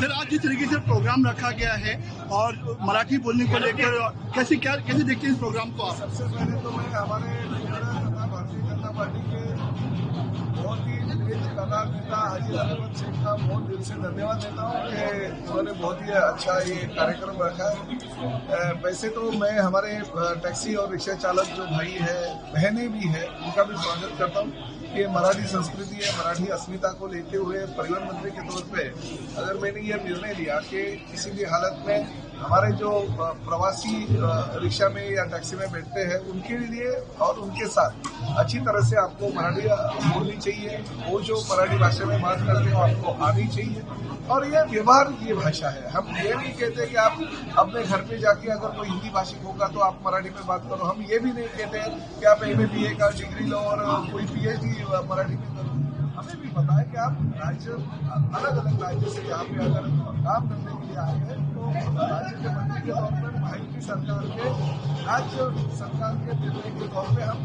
Sir आज जिस तरीके से प्रोग्राम रखा गया है और मराठी बोलने को लेकर कैसे देखते हैं इस प्रोग्राम को आप? सबसे पहले तो मैं हमारे तथा भारतीय जनता पार्टी के बहुत ही प्रिय कलाकार नेता हाजी अहमद शेख का बहुत दिल से धन्यवाद देता हूँ कि उन्होंने बहुत ही अच्छा ये कार्यक्रम रखा है। वैसे तो मैं हमारे टैक्सी और रिक्शा चालक जो भाई है बहनें भी है उनका भी स्वागत करता हूँ। ये मराठी संस्कृति है, मराठी अस्मिता को लेते हुए परिवहन मंत्री के तौर पे अगर मैंने ये निर्णय लिया कि किसी भी हालत में हमारे जो प्रवासी रिक्शा में या टैक्सी में बैठते हैं उनके लिए और उनके साथ अच्छी तरह से आपको मराठी बोलनी चाहिए। वो जो मराठी भाषा में बात करते हैं आपको आनी चाहिए और ये व्यवहार की भाषा है। हम ये नहीं कहते कि आप अपने घर पे जाके अगर कोई हिंदी भाषिक होगा तो आप मराठी में बात करो। हम ये भी नहीं कहते कि आप MA का डिग्री लो और कोई PhD मराठी में करो। हमें भी पता है कि आप राज्य अलग अलग राज्य से यहाँ पे अगर काम करने के लिए आए हैं तो राज्य के मंत्री के तौर पर भारतीय सरकार के राज्य सरकार के निर्णय के तौर पे हम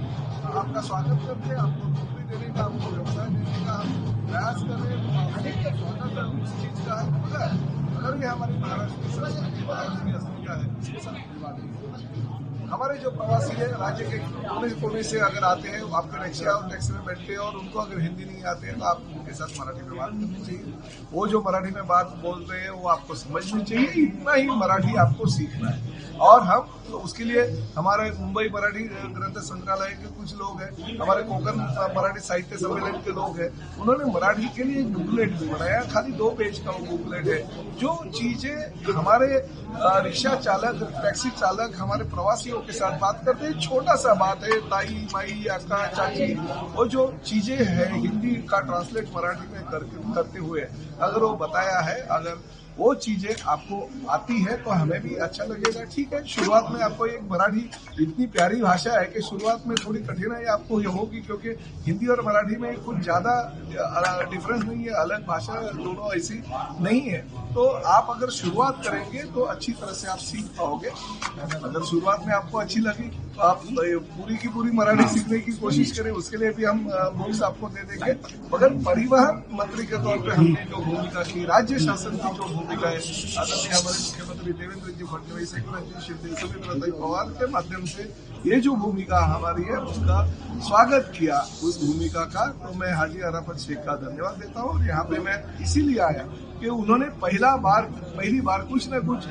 आपका स्वागत करते हैं। आपको नौकरी देने का, आपको व्यवसाय देने का हम प्रयास कर रहे हैं। स्वागत इस चीज का है मगर अगर ये हमारी महाराष्ट्र की संस्कृति की अस्मिता है इसके साथ विवाद नहीं। हमारे जो प्रवासी है राज्य के कोने कोने से अगर आते हैं आपके रिक्शा और टैक्सी में बैठते हैं और उनको अगर हिंदी नहीं आते हैं तो आप उनके साथ मराठी में बात करनी चाहिए। वो जो मराठी में बात बोल रहे हैं वो आपको समझनी चाहिए। इतना ही मराठी आपको सीखना है और हम तो उसके लिए हमारे मुंबई मराठी ग्रंथ संग्रहालय के कुछ लोग हैं, हमारे कोकण मराठी साहित्य सम्मेलन के लोग हैं, उन्होंने मराठी के लिए बुकलेट भी बनाया। खाली 2 पेज का वो बुकलेट है। जो चीजें हमारे रिक्शा चालक, टैक्सी चालक हमारे प्रवासियों के साथ बात करते हैं, छोटा सा बात है, ताई, माई, अक्का, चाची, वो जो चीजें हैं हिंदी का ट्रांसलेट मराठी में करते हुए अगर वो बताया है, अगर वो चीजें आपको आती है तो हमें भी अच्छा लगेगा। ठीक है, शुरुआत में आपको एक मराठी इतनी प्यारी भाषा है कि शुरुआत में थोड़ी कठिनाई आपको ये होगी क्योंकि हिंदी और मराठी में कुछ ज्यादा डिफरेंस नहीं है, अलग भाषा दोनों ऐसी नहीं है। तो आप अगर शुरुआत करेंगे तो अच्छी तरह से आप सीख पाओगे। अगर शुरुआत में आपको अच्छी लगी तो आप पूरी की पूरी मराठी सीखने की कोशिश करें, उसके लिए भी हम बुक्स आपको दे देंगे। मगर परिवहन मंत्री के तौर पर हमने जो भूमिका की, राज्य शासन की जो भूमिका है, आदरणीय हमारे मुख्यमंत्री देवेंद्र जी फडणवीस, एकनाथ जी शिंदे, सुमित्रा पवार के माध्यम से ये जो भूमिका हमारी है उसका स्वागत किया। उस भूमिका का तो मैं हाजी अराफत शेख का धन्यवाद देता हूँ। और यहाँ पे मैं इसीलिए आया कि उन्होंने पहली बार कुछ न कुछ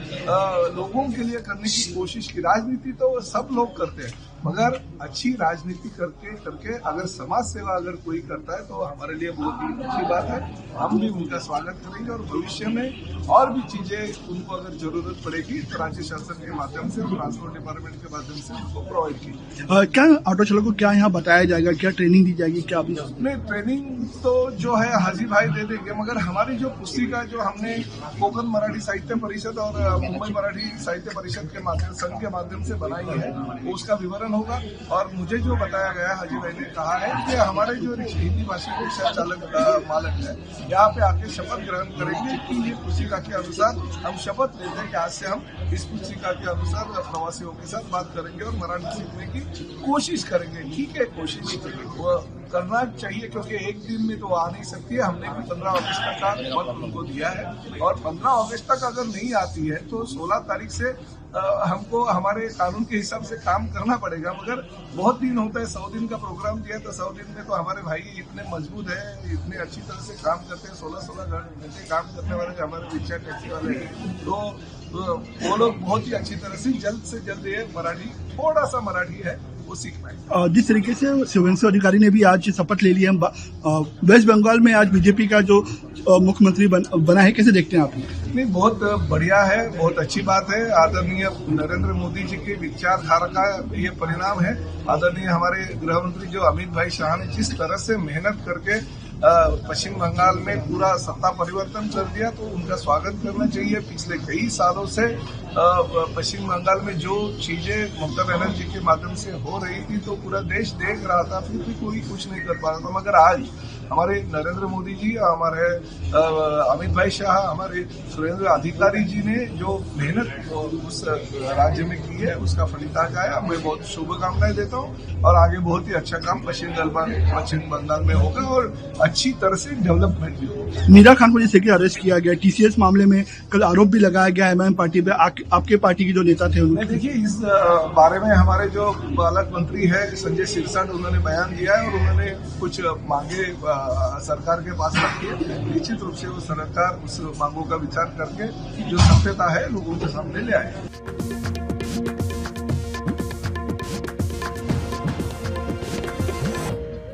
लोगों के लिए करने की कोशिश की। राजनीति तो सब लोग करते हैं मगर अच्छी राजनीति करके अगर समाज सेवा अगर कोई करता है तो हमारे लिए बहुत ही अच्छी बात है। हम भी उनका स्वागत करेंगे और भविष्य में और भी चीजें उनको अगर जरूरत पड़ेगी तो राज्य शासन के माध्यम से, ट्रांसपोर्ट डिपार्टमेंट के माध्यम से उनको प्रोवाइड की। क्या ऑटो चालक को क्या यहाँ बताया जाएगा, क्या ट्रेनिंग दी जाएगी? क्या नहीं, ट्रेनिंग तो जो है हाजी भाई दे देंगे मगर हमारी जो पुस्तिका जो हमने कोकण मराठी साहित्य परिषद और मुंबई मराठी साहित्य परिषद के माध्यम संघ के माध्यम से बनाई है उसका विवरण होगा। और मुझे जो बताया गया हाजी भाई ने कहा है कि हमारे जो हिंदी भाषी रिक्शा चालक मालक है यहाँ पे आके शपथ ग्रहण करेंगे कि ये पुस्तिका के अनुसार हम शपथ लेते हैं कि आज से हम इस पुस्तिका के अनुसार प्रवासियों के साथ बात करेंगे और मराठी सीखने की कोशिश करेंगे। ठीक है, कोशिश वो करना चाहिए क्योंकि एक दिन में तो आ नहीं सकती है। हमने भी 15 अगस्त तक का वक्त उनको दिया है और 15 अगस्त तक अगर नहीं आती है तो 16 तारीख से हमको हमारे कानून के हिसाब से काम करना पड़ेगा। मगर बहुत दिन होता है, 100 दिन का प्रोग्राम दिया तो 100 दिन में तो हमारे भाई इतने मजबूत है, इतने अच्छी तरह से काम करते हैं। 16-16 घंटे काम करने वाले हमारे रिक्शा टैक्सी वाले हैं तो वो लोग बहुत ही अच्छी तरह से जल्द ये मराठी, थोड़ा सा मराठी है वो सीखना है। जिस तरीके से शुभेंदु अधिकारी ने भी आज शपथ ले लिया, वेस्ट बंगाल में आज बीजेपी का जो मुख्यमंत्री बना है, कैसे देखते हैं आप? नहीं, बहुत बढ़िया है, बहुत अच्छी बात है। आदरणीय नरेंद्र मोदी जी के विचारधारा का ये परिणाम है। आदरणीय हमारे गृह मंत्री जो अमित भाई शाह ने जिस तरह से मेहनत करके पश्चिम बंगाल में पूरा सत्ता परिवर्तन कर दिया तो उनका स्वागत करना चाहिए। पिछले कई सालों से पश्चिम बंगाल में जो चीजें ममता बनर्जी के माध्यम से हो रही थी तो पूरा देश देख रहा था, फिर भी कोई कुछ नहीं कर पा रहा था। मगर आज हमारे नरेंद्र मोदी जी, हमारे अमित भाई शाह, हमारे सुरेंद्र अधिकारी जी ने जो मेहनत उस राज्य में की है उसका फलितांश आया। मैं बहुत शुभकामनाएं देता हूँ और आगे बहुत ही अच्छा काम पश्चिम बंगाल में होगा और अच्छी तरह से डेवलपमेंट भी होगा। मीरा खान को जैसे कि अरेस्ट किया गया, टीसीएस मामले में कल आरोप भी लगाया गया एमआईएम पार्टी पे, आपके पार्टी के जो नेता थे उन्होंने। देखिए, इस बारे में हमारे जो पालक मंत्री है संजय सिरसाट, उन्होंने बयान दिया है और उन्होंने कुछ मांगे सरकार के पास रखी है। निश्चित रूप से वो सरकार उस मांगों का विचार करके जो सत्यता है लोगों के सामने ले आए।